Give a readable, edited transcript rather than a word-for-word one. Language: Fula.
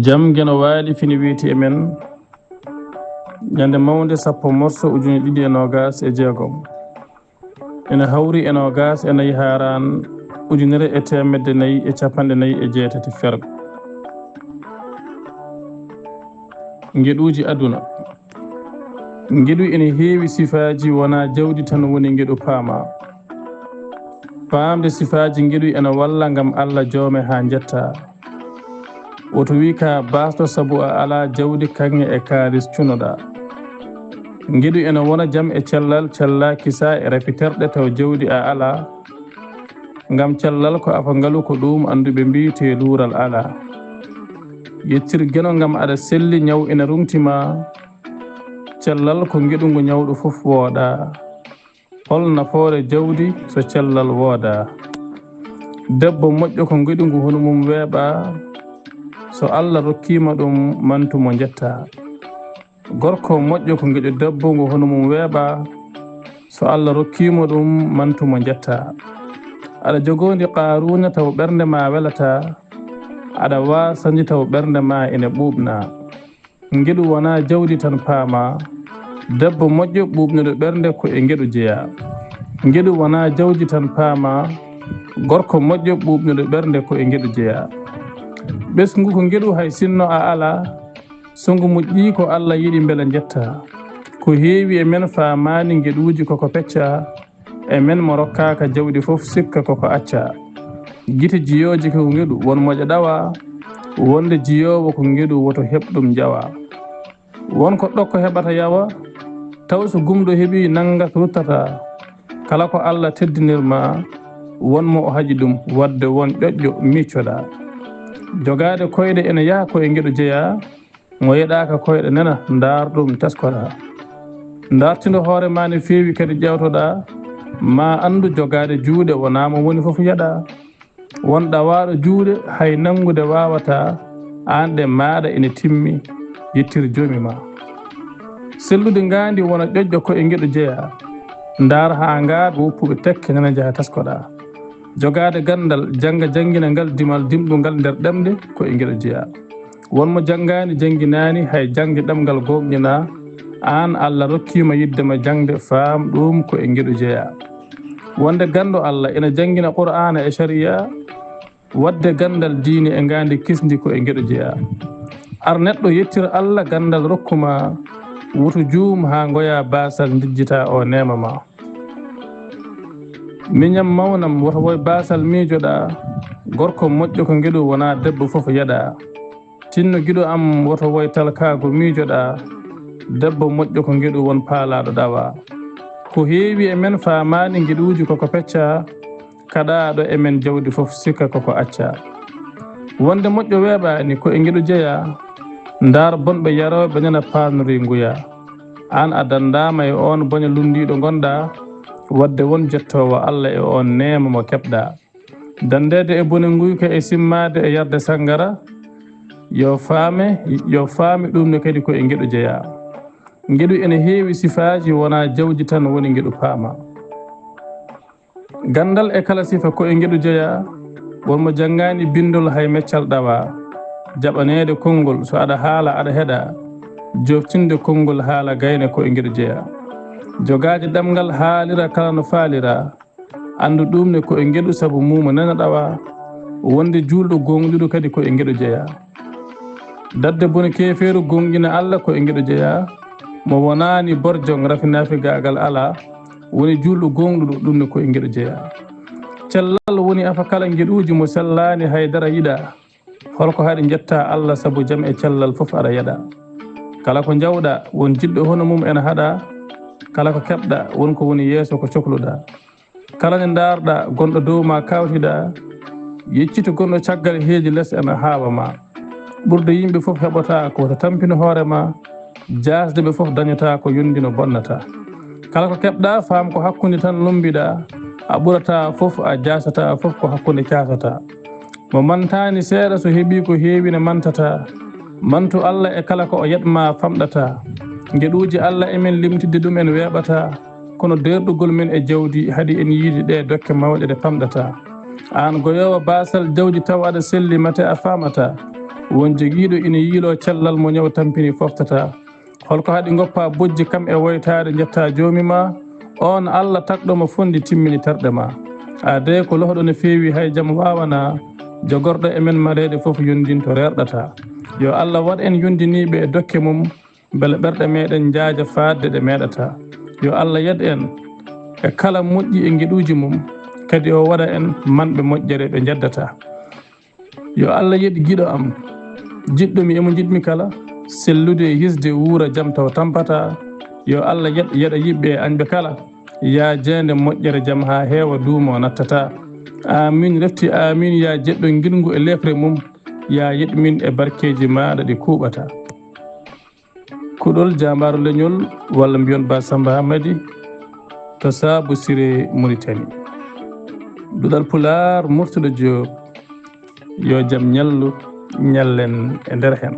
jam geno waali fini wiiti emen ñande mawnde sappo morso ujune ɗiɗi e nogas e jeegom ene hawri e nogas e nayi haran ujunere e temedde nayi e capanɗe nayi e jeetati fergo ngeɗuji aduna ngeɗu ene heewi sifaji wona jawdi tan woni ngeɗu paama faamde sifaji ngeɗu ene walla ngam Allah joome ha jetta woto wi ka basɗo sabu a ala jawdi kanŋe e kaalis cunoɗa ngeɗu ene wona jam e cellal cella kisa e rafiterɗe taw jawdi a ala ngam cellal ko afa ngalu ko ɗum anduɓe mbi te luural ala yettir geno ngam aɗa selli ñaw ene rumtima cellal ko ngeɗu ngu ñawɗo fof wooɗa hol nafoore jawdi so cellal wooda debbo moƴƴo ko ngeɗu ngu hono mum weeɓa so Allah rokkima ɗum mantu mo jetta gorko moƴƴo ko ngeɗu debbo ngu hono mum weeɓa so Allah rokkima ɗum mantu mo jetta aɗa jogondi qaaruna taw ɓernde ma welata aɗa wasandi taw ɓernde ma ene ɓuuɓna ngeɗu wona jawdi tan paama debbo moƴƴo ɓuuɓnude ɓernde ko e ngeɗu jeeya ngeɗu wona jawdi tan paama gorko moƴƴo ɓuuɓnude ɓernde ko e ngeɗu jeeya ɓesngu ko ngeɗu hay sinno a ala so ngu moƴƴi ko Allah yiɗi beele jetta ko heewi e men faamani ngeɗuji koko pecca e men mo rokkaka jawdi fof sikka koko acca gite jiyoji ko ngeɗu won moƴa ɗawa wonde jiyowo ko ngeɗu woto heɓɗum jawa wonko ɗokko heɓata yawa taw so gumɗo heeɓi nanga ko ruttata kala ko Allah teddinirma wonmo o haƴi ɗum wadde won ƴoƴƴo miccoɗa jogade koyɗe ene yaha koye ngeɗu jeeya mo yeɗaka koyɗe nena darɗum teskoɗa dartindo hoore ma ne feewi kadi ƴewtoɗa ma andu jogade juuɗe wonamo woni foof yaɗa wonɗa waɗo juuɗe hay nangude wawata an ɗe maɗa ene timmi yettir joomi ma sellude ngandi wona ƴoƴƴo ko e ngeɗu jeeya ndar ha ngaaba woppuɓe tekke nana jaaha teskoɗa jogade gandal jangga janggina ngal dimal dimɗungal nder ɗemɗe ko e ngeɗu jeeya wonmo janggani jangginani hay jangde ɗemgal gomƴina an Allah rokkima yiddema jangde faam ɗum ko e ngeɗu jeeya wonde gando Allah ene janggina qur'ana e sharia wadde gandal diine e ngandi kisdi ko e ngeɗu jeeya ar neɗɗo yettir Allah gandal rokkuma wuto juum ha goya basal dijjita o nema ma miñam mawnam woto woy basal miijoɗa gorko moƴƴo ko ngeɗu wona debbo fof yaɗa tinno giɗo am woto woy talkago miijoɗa debbo moƴƴo ko ngeɗu won paalaɗo ɗawa ko heewi e men faamani ngeɗuji koko pecca kaɗaɗo e men jawdi fof sikka koko acca wonde moƴƴo weeɓani ko e ngeɗu jeeya ndar bonɓe yaroɓe nana paanori nguya an a dandama e on boña lundiɗo gonɗa wadde won jettowo Allah e on nema mo keɓɗa dandede e bone nguyka e simmade e yarde sangara yo faame ɗum ne kadi ko e ngeɗu jeeya ngeɗu ene heewi sifaji wona jawdi tan woni ngeɗu paama gandal e kala sifa ko e ngeɗu jeeya wonmo janggani bindol hay meccal ɗawa jaɓanede konngol so aɗa haala aɗa heɗa joftinde konngol haala gayne ko e ngeɗu jeeya jogaade ɗemgal haalira kala no faalira andu ɗum ne ko e ngeɗu sabu muma nana ɗawa wonde julɗo gonɗuɗo kadi ko e ngeɗu jeeya dadde bone keeferu gonƴina Allah ko e ngeɗu jeeya mo wonani borjong rafinafi gagal ala woni julɗo gonɗuɗo ɗum ne ko e ngeɗu jeeya cellal woni afa kala ngeɗuji mo sellani haydara yiɗa holko haɗi jetta Allah sabu jam e cellal fof aɗa yaɗa kala ko jawɗa won jiɗɗo hono mum ene haɗa kala ko keɓɗa wonko woni yeeso ko cohluɗa kala nde darɗa gonɗo dow ma kawtiɗa yeccito gonɗo caggal heeji less ene haawa ma ɓurde yimɓe fof heɓata ko to tampino hoorema jasde ɓe fof dañata ko yondino bonnata kala ko keɓɗa faam ko hakkude tan lombiɗa a ɓurata fof a jasata fof ko hakkude casata mo mantani seeɗa so heeɓi ko heewi ne mantata mantu Allah e kala ko o yetma famɗata ngeɗuji Allah emen limtidde ɗum en weeɓata kono derɗugol men e jawdi haadi en yiide ɗe dokke mawɗe ɗe famɗata an goyowo basal jawdi taw aɗa selli mate a famata won jogiiɗo ina yiilo cellal mo ñaw tampini foftata holko haɗi goppa bojji kam e woytade jetta joomi ma on Allah tagɗomo fondi timmini terɗe ma ade ko lohɗo no feewi hay jaam wawana jogorɗo e men mareede fof yondinto rerɗata yo Allah waɗ en yondiniɓe e dokke mum beele ɓerɗe meɗen jaaja fadde ɗe meɗata yo Allah yed en e kala moƴƴi e gueɗuji mum kadi o waɗa en manɓe moƴƴere ɓe jeddata yo Allah yed giɗo am jiɗɗomi emo jiɗmi kala sellude hisde wuura jaam taw tampata yo Allah yeɗa yiɓɓe añɓe kala ya jeende moƴƴere jaam ha heewa duumo nattata amin refti amin ya jeɗɗo ngilngu e lefre mum ya yeɗmin e barkeji maɗa ɗi kuuɓata kuɗol jambaru leñol walla mbiyon ba Samba Hamadi to Saabu Siré Mauritanie Duɗal Pulaar Murtuɗo JOOB yo jaam ñallu ñallen e nder hen